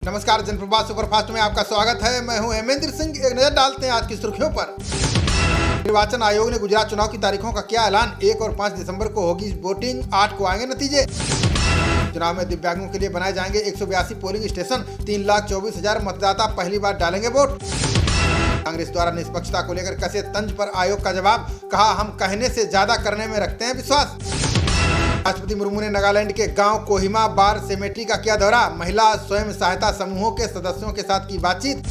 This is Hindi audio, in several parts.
नमस्कार, जनप्रभा सुपरफास्ट में आपका स्वागत है। मैं हूं हेमेंद्र सिंह। एक नजर डालते हैं आज की सुर्खियों पर। निर्वाचन आयोग ने गुजरात चुनाव की तारीखों का किया ऐलान। 1 और 5 दिसंबर को होगी वोटिंग, 8 को आएंगे नतीजे। चुनाव में दिव्यांगों के लिए बनाए जाएंगे 182 पोलिंग स्टेशन। 3,24,000 मतदाता पहली बार डालेंगे वोट। कांग्रेस द्वारा निष्पक्षता को लेकर कसे तंज पर आयोग का जवाब, कहा हम कहने से ज्यादा करने में रखते हैं विश्वास। राष्ट्रपति मुर्मू ने नागालैंड के गांव कोहिमा बार सेमेट्री का किया दौरा। महिला स्वयं सहायता समूहों के सदस्यों के साथ की बातचीत।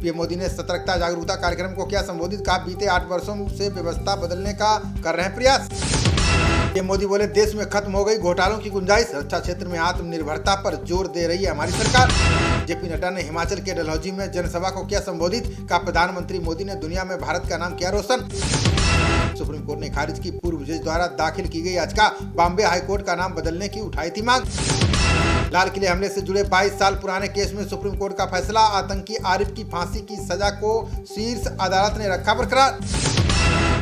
पीएम मोदी ने सतर्कता जागरूकता कार्यक्रम को किया संबोधित, कहा बीते 8 वर्षों से व्यवस्था बदलने का कर रहे हैं प्रयास। पीएम मोदी बोले देश में खत्म हो गई घोटालों की गुंजाइश। रक्षा क्षेत्र में आत्मनिर्भरता पर जोर दे रही है हमारी सरकार। जेपी नड्डा ने हिमाचल के डलहौजी में जनसभा को किया संबोधित, कहा प्रधानमंत्री मोदी ने दुनिया में भारत का नाम किया रोशन। सुप्रीम कोर्ट ने खारिज की पूर्व जज द्वारा दाखिल की गई याचिका। बॉम्बे हाई कोर्ट का नाम बदलने की उठाई थी मांग। लाल किले हमले से जुड़े 22 साल पुराने केस में सुप्रीम कोर्ट का फैसला। आतंकी आरिफ की फांसी की सजा को शीर्ष अदालत ने रखा बरकरार।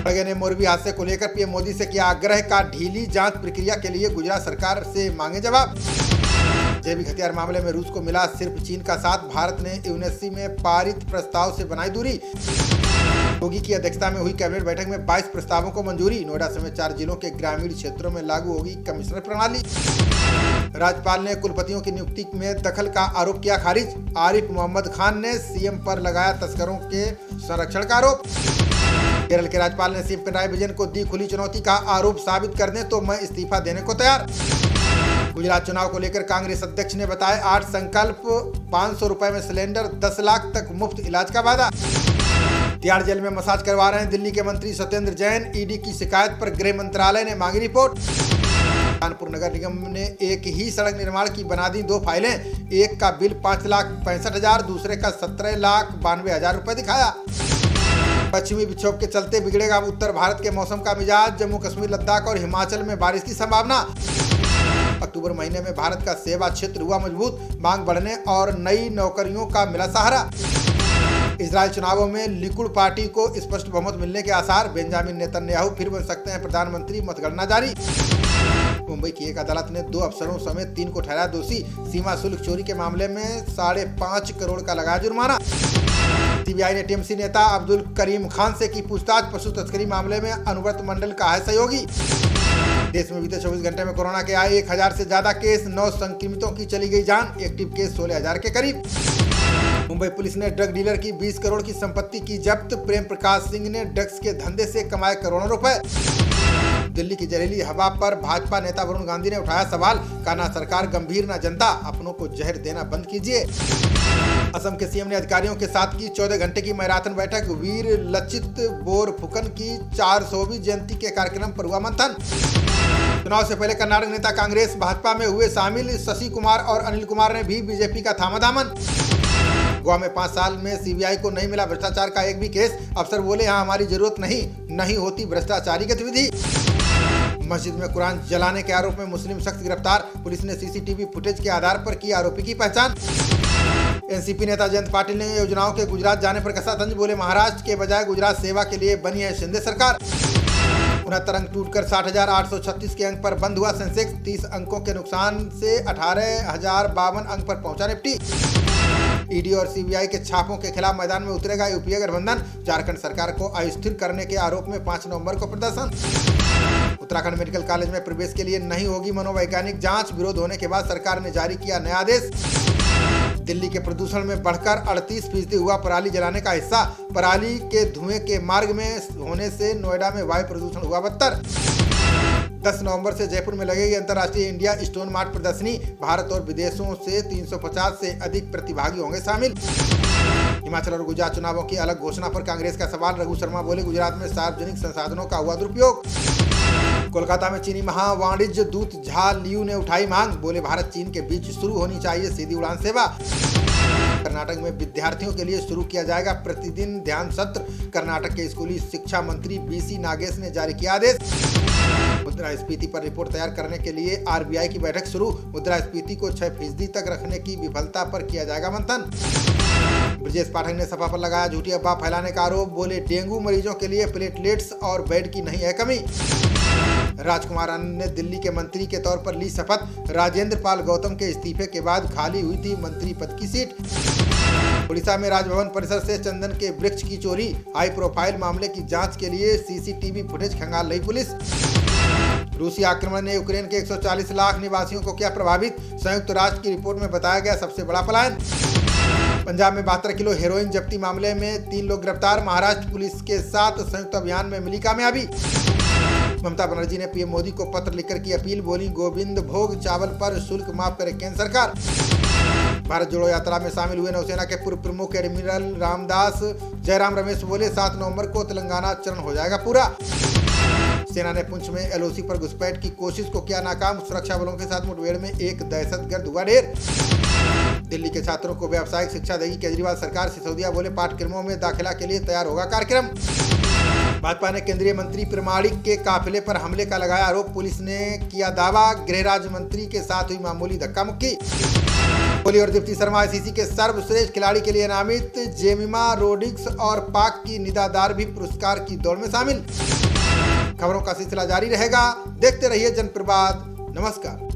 खड़गे ने मोरबी हादसे को लेकर पीएम मोदी से किया आग्रह, का ढीली जांच प्रक्रिया के लिए गुजरात सरकार से मांगे जवाब। जैविक हथियार मामले में रूस को मिला सिर्फ चीन का साथ। भारत ने यूएनएससी में पारित प्रस्ताव से बनाई दूरी। योगी की अध्यक्षता में हुई कैबिनेट बैठक में 22 प्रस्तावों को मंजूरी। नोएडा समेत 4 जिलों के ग्रामीण क्षेत्रों में लागू होगी कमिश्नर प्रणाली। राज्यपाल ने कुलपतियों की नियुक्ति में दखल का आरोप किया खारिज। आरिफ मोहम्मद खान ने सीएम पर लगाया तस्करों के संरक्षण का आरोप। केरल के राज्यपाल ने सीएम पिनराई विजयन को दी खुली चुनौती, का आरोप साबित कर दें तो मैं इस्तीफा देने को तैयार। गुजरात चुनाव को लेकर कांग्रेस अध्यक्ष ने बताया 8 संकल्प। 500 रुपए में सिलेंडर, 10 लाख तक मुफ्त इलाज का वादा। तिहाड़ जेल में मसाज करवा रहे हैं दिल्ली के मंत्री सत्येंद्र जैन। ईडी की शिकायत पर गृह मंत्रालय ने मांगी रिपोर्ट। कानपुर नगर निगम ने एक ही सड़क निर्माण की बना दी 2 फाइलें। एक का बिल 5,65,000, दूसरे का 17,92,000 रुपए दिखाया। पश्चिमी विक्षोभ के चलते बिगड़ेगा उत्तर भारत के मौसम का मिजाज। जम्मू कश्मीर, लद्दाख और हिमाचल में बारिश की संभावना। अक्टूबर महीने में भारत का सेवा क्षेत्र हुआ मजबूत। मांग बढ़ने और नई नौकरियों का मिला सहारा। इजरायल चुनावों में लिकुड पार्टी को स्पष्ट बहुमत मिलने के आसार। बेंजामिन नेतन्याहू फिर बन सकते हैं प्रधानमंत्री, मतगणना जारी। मुंबई की एक अदालत ने 2 अफसरों समेत 3 को ठहराया दोषी। सीमा शुल्क चोरी के मामले में 5.5 करोड़ का लगाया जुर्माना। सीबीआई ने टीएमसी नेता अब्दुल करीम खान से की पूछताछ। पशु तस्करी मामले में अनुव्रत मंडल का है सहयोगी। देश में बीते 24 घंटे में कोरोना के आए 1,000 से ज्यादा केस। 9 संक्रमितों की चली गई जान। एक्टिव केस 16,000 के करीब। मुंबई पुलिस ने ड्रग डीलर की 20 करोड़ की संपत्ति की जब्त। प्रेम प्रकाश सिंह ने ड्रग्स के धंधे से कमाए करोड़ों रुपए। दिल्ली की जहरीली हवा पर भाजपा नेता वरुण गांधी ने उठाया सवाल, कहा ना सरकार गंभीर ना जनता, अपनों को जहर देना बंद कीजिए। असम के सीएम ने अधिकारियों के साथ की 14 घंटे की मैराथन बैठक। वीर लचित बोरफुकन की 400वीं जयंती के कार्यक्रम पर हुआ मंथन। चुनाव से पहले कर्नाटक नेता कांग्रेस भाजपा में हुए शामिल। शशि कुमार और अनिल कुमार ने भी बीजेपी का थामा दामन। गोवा में 5 साल में सीबीआई को नहीं मिला भ्रष्टाचार का एक भी केस। अफसर बोले यहाँ हमारी जरूरत नहीं होती भ्रष्टाचारी गतिविधि। मस्जिद में कुरान जलाने के आरोप में मुस्लिम शख्स गिरफ्तार। पुलिस ने सीसीटीवी फुटेज के आधार पर की आरोपी की पहचान। एनसीपी नेता जयंत पाटिल ने योजनाओं के गुजरात जाने पर कसा तंज, बोले महाराष्ट्र के बजाय गुजरात सेवा के लिए बनी है शिंदे सरकार। 69 अंक टूटकर 60,836 के अंक पर बंद हुआ सेंसेक्स। 30 अंकों के नुकसान से 18,052 अंक पर पहुंचा निफ्टी। ईडी और सीबीआई के छापों के खिलाफ मैदान में उतरेगा यूपीए गठबंधन। झारखंड सरकार को अस्थिर करने के आरोप में 5 नवंबर को प्रदर्शन। उत्तराखंड मेडिकल कॉलेज में प्रवेश के लिए नहीं होगी मनोवैज्ञानिक जांच। विरोध होने के बाद सरकार ने जारी किया नया आदेश। दिल्ली के प्रदूषण में बढ़कर 38% हुआ पराली जलाने का हिस्सा। पराली के धुएं के मार्ग में होने से नोएडा में वायु प्रदूषण हुआ बदतर। 10 नवंबर से जयपुर में लगेगी अंतर्राष्ट्रीय इंडिया स्टोन मार्ट प्रदर्शनी। भारत और विदेशों से 350 से अधिक प्रतिभागी होंगे शामिल। हिमाचल और गुजरात चुनावों की अलग घोषणा पर कांग्रेस का सवाल। रघु शर्मा बोले गुजरात में सार्वजनिक संसाधनों का हुआ दुरुपयोग। कोलकाता में चीनी महावाणिज्य दूत झा लियू ने उठाई मांग, बोले भारत चीन के बीच शुरू होनी चाहिए सीधी उड़ान सेवा। कर्नाटक में विद्यार्थियों के लिए शुरू किया जाएगा प्रतिदिन ध्यान सत्र। कर्नाटक के स्कूली शिक्षा मंत्री बीसी नागेश ने जारी किया आदेश। मुद्रास्फीति पर रिपोर्ट तैयार करने के लिए आरबीआई की बैठक शुरू। मुद्रास्फीति को 6% तक रखने की विफलता पर किया जाएगा मंथन। ब्रजेश पाठक ने सपा पर लगाया झूठी अफवाह फैलाने का आरोप, बोले डेंगू मरीजों के लिए प्लेटलेट्स और बेड की नहीं है कमी। राजकुमार आनंद ने दिल्ली के मंत्री के तौर पर ली शपथ। राजेंद्र पाल गौतम के इस्तीफे के बाद खाली हुई थी मंत्री पद की सीट। उड़ीसा में राजभवन परिसर से चंदन के वृक्ष की चोरी। हाई प्रोफाइल मामले की जांच के लिए सीसीटीवी फुटेज खंगाल रही पुलिस। रूसी आक्रमण ने यूक्रेन के 140 लाख निवासियों को किया प्रभावित। संयुक्त राष्ट्र की रिपोर्ट में बताया गया सबसे बड़ा पलायन। पंजाब में 72 किलो हेरोइन जब्ती मामले में 3 लोग गिरफ्तार। महाराष्ट्र पुलिस के साथ संयुक्त अभियान में मिली कामयाबी। ममता बनर्जी ने पीएम मोदी को पत्र लिखकर की अपील। बोली, गोविंद भोग चावल पर शुल्क माफ करे केंद्र सरकार। भारत जोड़ो यात्रा में शामिल हुए नौसेना के पूर्व प्रमुख एडमिरल रामदास जयराम रमेश बोले, 7 नवंबर को तेलंगाना चरण हो जाएगा पूरा। सेना ने पुंछ में एलओसी पर घुसपैठ की कोशिश को किया नाकाम। सुरक्षा बलों के साथ मुठभेड़ में एक दहशतगर्द हुआ ढेर। दिल्ली के छात्रों को व्यावसायिक शिक्षा देगी केजरीवाल सरकार। सिसोदिया बोले, पाठ्यक्रमों में दाखिला के लिए तैयार होगा कार्यक्रम। भाजपा ने केंद्रीय मंत्री प्रमाणिक के काफिले पर हमले का लगाया आरोप। पुलिस ने किया दावा, गृह राज्य मंत्री के साथ हुई मामूली धक्का मुक्की। कोहली और दीप्ति शर्मा आईसीसी के सर्वश्रेष्ठ खिलाड़ी के लिए नामित। जेमिमा रोड्रिग्स और पाक की निदा दार भी पुरस्कार की दौड़ में शामिल। खबरों का सिलसिला जारी रहेगा, देखते रहिए जनप्रवाद। नमस्कार।